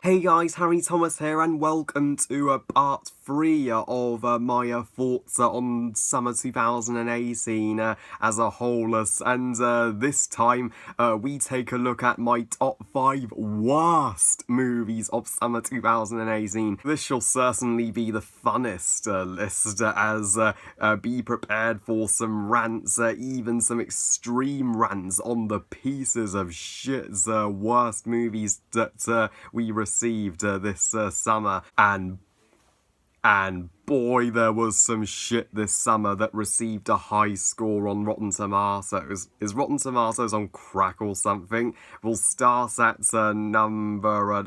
Hey guys, Harry Thomas here, and welcome to part 3 of my thoughts on summer 2018 as a whole. And this time we take a look at my top 5 worst movies of summer 2018. This shall certainly be the funnest list, as be prepared for some rants, even some extreme rants on the pieces of shit's worst movies that we received this summer, and boy, there was some shit this summer that received a high score on Rotten Tomatoes. Is Rotten Tomatoes on crack or something? We'll start at number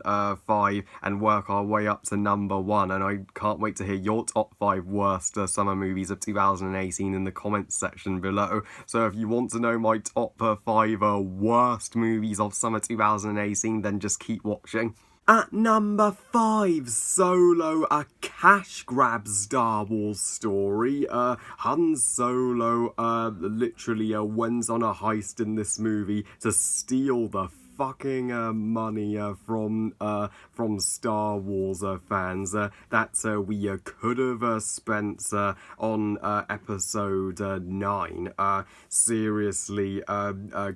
5 and work our way up to number 1, and I can't wait to hear your top 5 worst summer movies of 2018 in the comments section below. So if you want to know my top 5 worst movies of summer 2018, then just keep watching. At number 5, Solo, a cash grab Star Wars story. Han Solo literally went on a heist in this movie to steal the fucking money from Star Wars fans that we could have spent on episode 9. Seriously,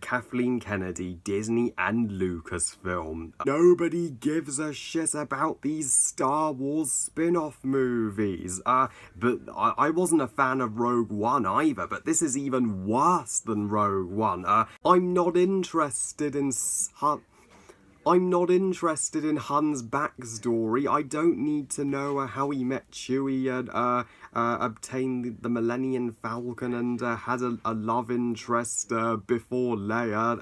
Kathleen Kennedy, Disney and Lucasfilm. Nobody gives a shit about these Star Wars spin-off movies. But I wasn't a fan of Rogue One either, but this is even worse than Rogue One. I'm not interested in Han's backstory. I don't need to know how he met Chewie and obtained the Millennium Falcon and had a love interest before Leia,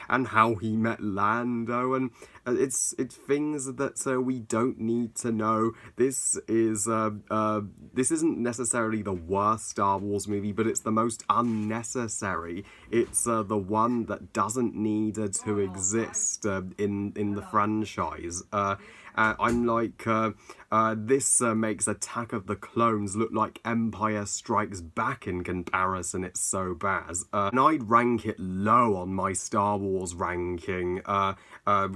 and how he met Lando, and it's things that we don't need to know. This isn't necessarily the worst Star Wars movie, but it's the most unnecessary. It's the one that doesn't need to exist in the franchise. I'm like, this makes Attack of the Clones look like Empire Strikes Back in comparison. It's so bad. And I'd rank it low on my Star Wars ranking,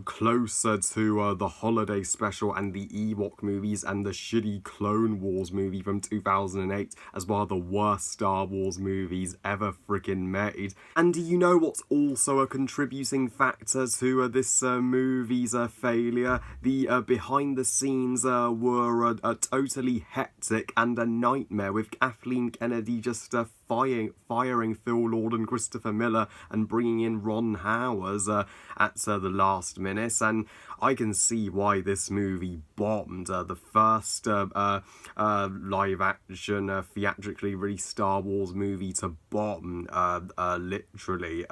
closer to the Holiday Special and the Ewok movies and the shitty Clone Wars movie from 2008 as one of the worst Star Wars movies ever freaking made. And do you know what's also a contributing factor to this movie's failure? The behind the scenes were totally hectic and a nightmare, with Kathleen Kennedy just firing Phil Lord and Christopher Miller and bringing in Ron Howard at the last minute. And I can see why this movie bombed. The first live action theatrically released Star Wars movie to bomb, literally.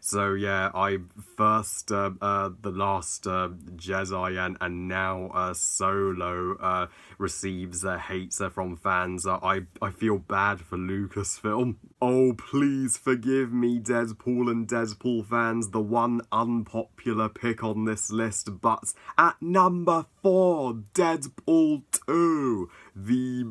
So yeah, I first The Last Jedi and now Solo receives hate from fans. I feel bad for Lucasfilm. Oh, please forgive me, Deadpool and Deadpool fans, the one unpopular pick on this list, but at number 4, Deadpool 2, the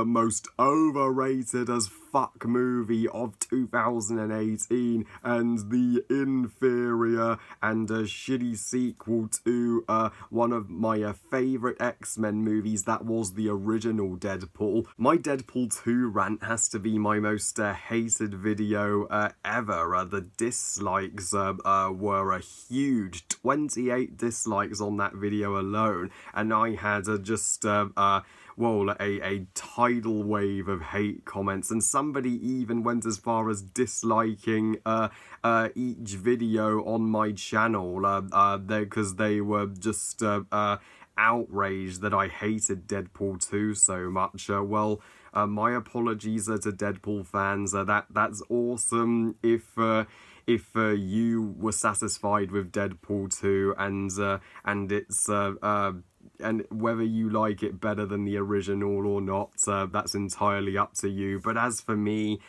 most overrated as fuck movie of 2018, and the inferior and shitty sequel to one of my favourite X-Men movies that was the original Deadpool. My Deadpool 2 rant has to be my most hated video ever. The dislikes were a huge 28 dislikes on that video alone, and I had just a tidal wave of hate comments, and somebody even went as far as disliking each video on my channel because they were just outraged that I hated Deadpool 2 so much. My apologies to Deadpool fans. That's awesome if you were satisfied with Deadpool 2 and it's and whether you like it better than the original or not, that's entirely up to you. But as for me,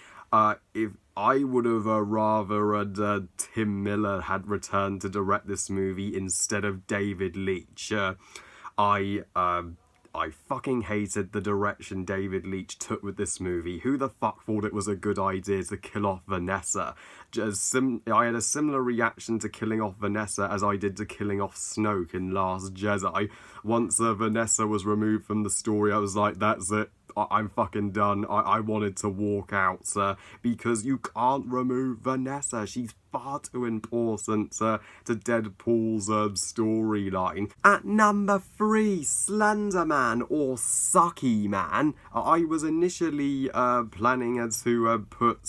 if I would have rather Tim Miller had returned to direct this movie instead of David Leitch. I fucking hated the direction David Leitch took with this movie. Who the fuck thought it was a good idea to kill off Vanessa? I had a similar reaction to killing off Vanessa as I did to killing off Snoke in Last Jedi. Once Vanessa was removed from the story, I was like, that's it. I'm fucking done. I wanted to walk out, because you can't remove Vanessa. She's far too important to Deadpool's storyline. At number 3, Slender Man, or Sucky Man. I was initially planning to put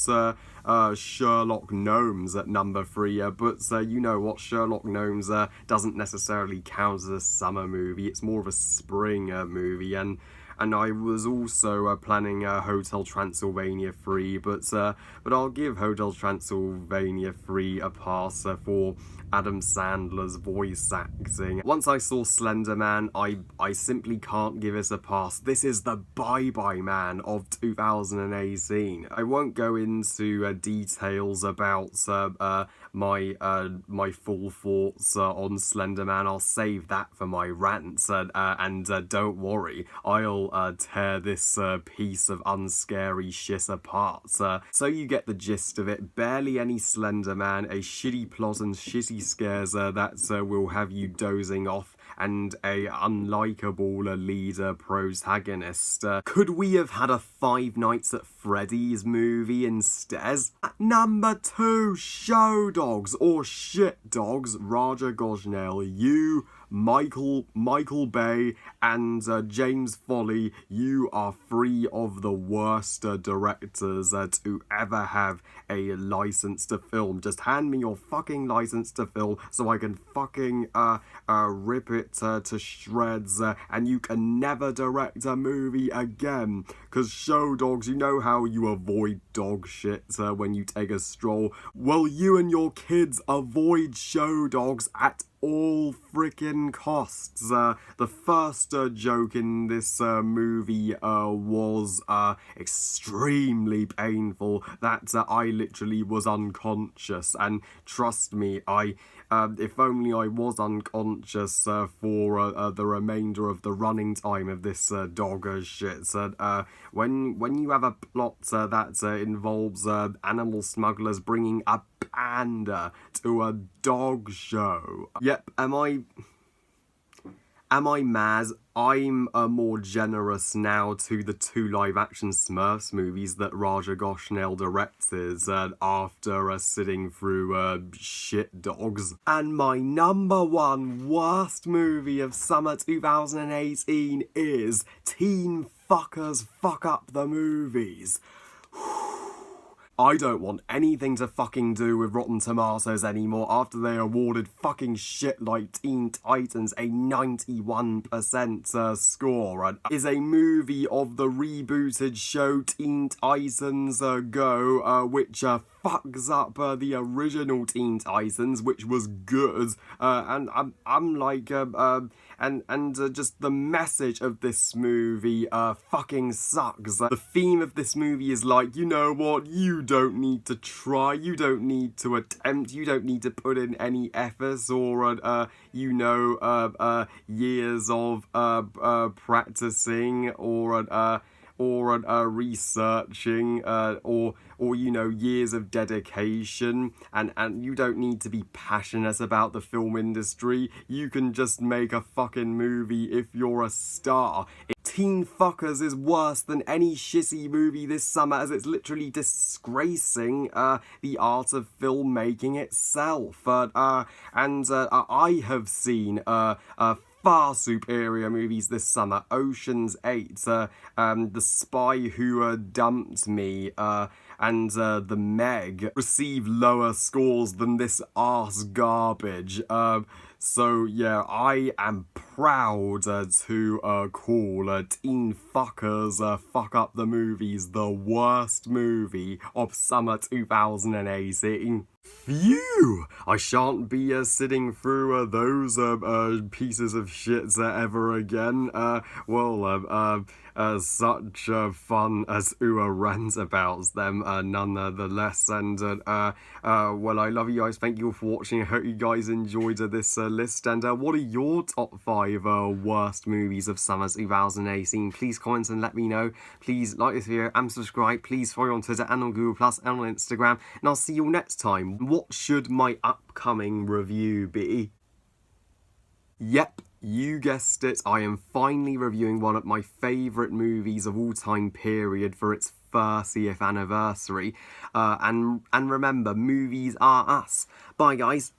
Sherlock Gnomes at number 3, but you know what, Sherlock Gnomes doesn't necessarily count as a summer movie. It's more of a spring movie, and I was also planning Hotel Transylvania 3, but I'll give Hotel Transylvania 3 a pass for Adam Sandler's voice acting. Once I saw Slender Man, I simply can't give it a pass. This is the Bye-Bye Man of 2018. I won't go into details about my full thoughts on Slender Man. I'll save that for my rants, and don't worry, I'll tear this piece of unscary shit apart. So you get the gist of it. Barely any Slender Man, a shitty plot and shitty scares that will have you dozing off, and a unlikable leader protagonist. Could we have had a Five Nights at Freddy's movie instead? At number 2, Show Dogs, or Shit Dogs. Raja Gosnell, you, Michael Bay, and James Foley, you are 3 of the worst directors to ever have a license to film. Just hand me your fucking license to film so I can fucking rip it to shreds, and you can never direct a movie again. Cause Show Dogs, you know how you avoid dog shit when you take a stroll? Well, you and your kids avoid Show Dogs at all freaking costs. The first joke in this movie was extremely painful, that I literally was unconscious, and trust me, if only I was unconscious for the remainder of the running time of this dog shit. When you have a plot that involves animal smugglers bringing a panda to a dog show. Yep, am I mad? I'm more generous now to the 2 live-action Smurfs movies that Raja Gosnell directed after sitting through Shit Dogs. And my number 1 worst movie of summer 2018 is Teen Fuckers Fuck Up the Movies. I don't want anything to fucking do with Rotten Tomatoes anymore after they awarded fucking shit like Teen Titans a 91% score. And is a movie of the rebooted show Teen Titans Go, which fucks up the original Teen Titans, which was good. And I'm like, just the message of this movie fucking sucks. The theme of this movie is like, you know what, you don't need to try, you don't need to attempt, you don't need to put in any efforts or years of practicing or researching or years of dedication, and you don't need to be passionate about the film industry. You can just make a fucking movie if you're a star. Teen Fuckers is worse than any shitty movie this summer, as it's literally disgracing the art of filmmaking itself. I have seen far superior movies this summer. Ocean's 8, The Spy Who Dumped Me, and The Meg receive lower scores than this arse garbage. So yeah, I am proud to call Teen Fuckers Fuck Up the Movies the worst movie of summer 2018. Phew! I shan't be sitting through those pieces of shit ever again. Such fun as rant about them nonetheless. And I love you guys. Thank you for watching. I hope you guys enjoyed this list. And what are your top 5 5 worst movies of summer 2018. Please comment and let me know. Please like this video and subscribe. Please follow on Twitter and on Google Plus and on Instagram. And I'll see you all next time. What should my upcoming review be? Yep, you guessed it. I am finally reviewing one of my favourite movies of all time period for its 30th anniversary. And remember, movies are us. Bye, guys.